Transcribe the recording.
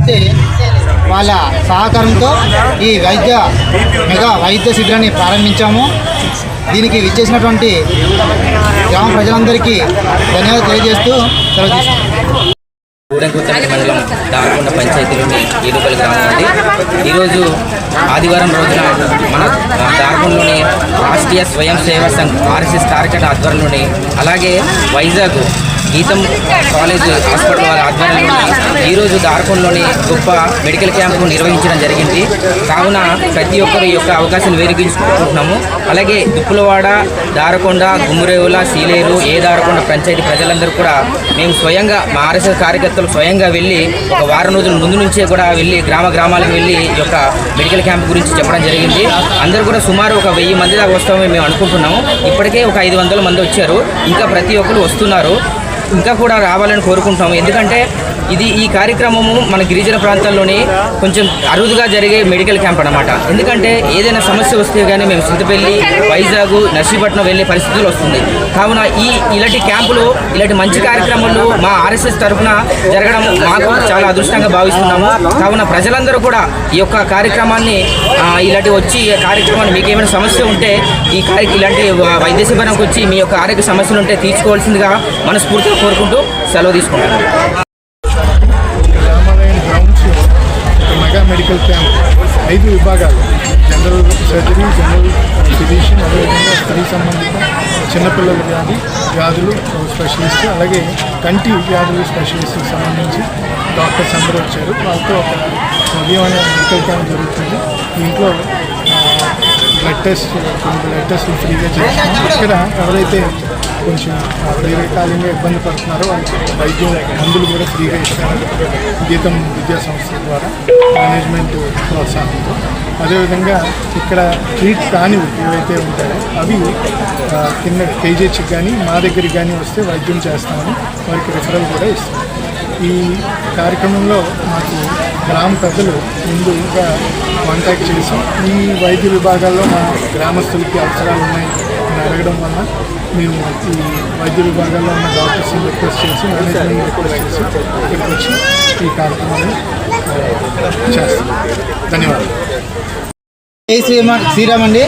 అయితే వాళ్ళ సహకారంతో ఈ మెగా వైద్య శిబిరాన్ని ప్రారంభించాము. దీనికి విచ్చేసినటువంటి గ్రామ ప్రజలందరికీ ధన్యవాదాలు తెలియజేస్తూ సెలవు తీసుకుంటాం. గూడెంకుర్తి మండలం దారకొండ పంచాయతీలోని ఈరుపల్లి గ్రామం అండి. ఈరోజు ఆదివారం రోజున మన దారకొండలోని రాష్ట్రీయ స్వయం సేవా సంఘ్ RSS కార్యక్రమ ఆధ్వర్యంలోని, అలాగే వైజాగ్ గీతం కాలేజ్ హాస్పిటల్ వారి ఆధ్వర్యంలో ఈరోజు దారకొండలోని గొప్ప మెడికల్ క్యాంపు నిర్వహించడం జరిగింది. కావున ప్రతి ఒక్కరు ఈ యొక్క అవకాశాన్ని వేదిగించుకుంటున్నాము. అలాగే దుప్పులవాడ, దారకొండ, గుమ్మరేవుల, సీలేరు, దారకొండ పంచాయతీ ప్రజలందరూ కూడా మేము స్వయంగా మా RSS కార్యకర్తలు స్వయంగా వెళ్ళి ఒక వారం రోజుల ముందు నుంచే కూడా వెళ్ళి గ్రామాలకు వెళ్ళి ఈ యొక్క మెడికల్ క్యాంప్ గురించి చెప్పడం జరిగింది. అందరూ కూడా సుమారు ఒక 1000 మంది దాకా వస్తామని మేము అనుకుంటున్నాము. ఇప్పటికే ఒక 500 మంది వచ్చారు. ఇంకా ప్రతి ఒక్కరు వస్తున్నారు. ఇంకా కూడా రావాలని కోరుకుంటాము. ఎందుకంటే ఈ కార్యక్రమము మన గిరిజన ప్రాంతాల్లోని కొంచెం అరుదుగా జరిగే మెడికల్ క్యాంప్ అన్నమాట. ఎందుకంటే ఏదైనా సమస్య వస్తే కానీ మేము సింతపల్లి, వైజాగ్, నర్సీపట్నం వెళ్ళే పరిస్థితులు వస్తుంది. కావున ఇలాంటి క్యాంపులు, ఇలాంటి మంచి కార్యక్రమాలు మా RSS తరఫున జరగడం మాకు చాలా అదృష్టంగా భావిస్తున్నాము. కావున ప్రజలందరూ కూడా ఈ యొక్క కార్యక్రమాన్ని ఇలాంటి వచ్చి కార్యక్రమాన్ని మీకు ఏమైనా సమస్య ఉంటే ఇలాంటి వైద్య శిబిరానికి వచ్చి మీ యొక్క ఆరోగ్య సమస్యలు ఉంటే తీర్చుకోవాల్సిందిగా మనస్ఫూర్తిగా కోరుకుంటూ సెలవు తీసుకుంటాను. మెగా మెడికల్ క్యాంప్ 5 విభాగాలు: జనరల్ సర్జరీ, జనరల్ ఫిజిషియన్, అదేవిధంగా స్త్రీ సంబంధిత చిన్నపిల్లల వ్యాధులు స్పెషలిస్ట్, అలాగే కంటి వ్యాధులు స్పెషలిస్ట్కి సంబంధించి డాక్టర్స్ అందరూ వచ్చారు. వాళ్ళతో ఒక ఉదయం అనే మెడికల్ క్యాంప్ జరుగుతుంది. దీంట్లో బ్లడ్ టెస్ట్లు ఫ్రీగా చేస్తాం. ఇక్కడ ఎవరైతే కొంచెం దీర్ఘకాలంగా ఇబ్బంది పడుతున్నారో వాళ్ళకి వైద్యం మందులు కూడా ఫ్రీగా ఇస్తారు గీతం విద్యా సంస్థ ద్వారా, మేనేజ్మెంట్ ప్రోత్సాహంతో. అదేవిధంగా ఇక్కడ ట్రీట్ కానివి ఏవైతే ఉంటాయో అవి కింద KGHకి కానీ మా దగ్గరికి కానీ వస్తే వైద్యం చేస్తామని వారికి రిఫరల్ కూడా ఇస్తాం. ఈ కార్యక్రమంలో మాకు గ్రామ పెద్దలు ముందుగా కాంటాక్ట్ చేసి ఈ వైద్య విభాగాల్లో మా గ్రామస్తులకి అవసరాలు ఉన్నాయి అని అడగడం వల్ల మేము ఈ వైద్య విభాగాల్లో ఉన్న డాక్టర్స్ని రిక్వెస్ట్ చేసి, మేనేజ్మెంట్ రిక్వెస్ట్ చేసి ఇక్కడికి వచ్చి ఈ కార్యక్రమాన్ని చేస్తాం. ధన్యవాదాలు. శ్రీరామ్ అండి.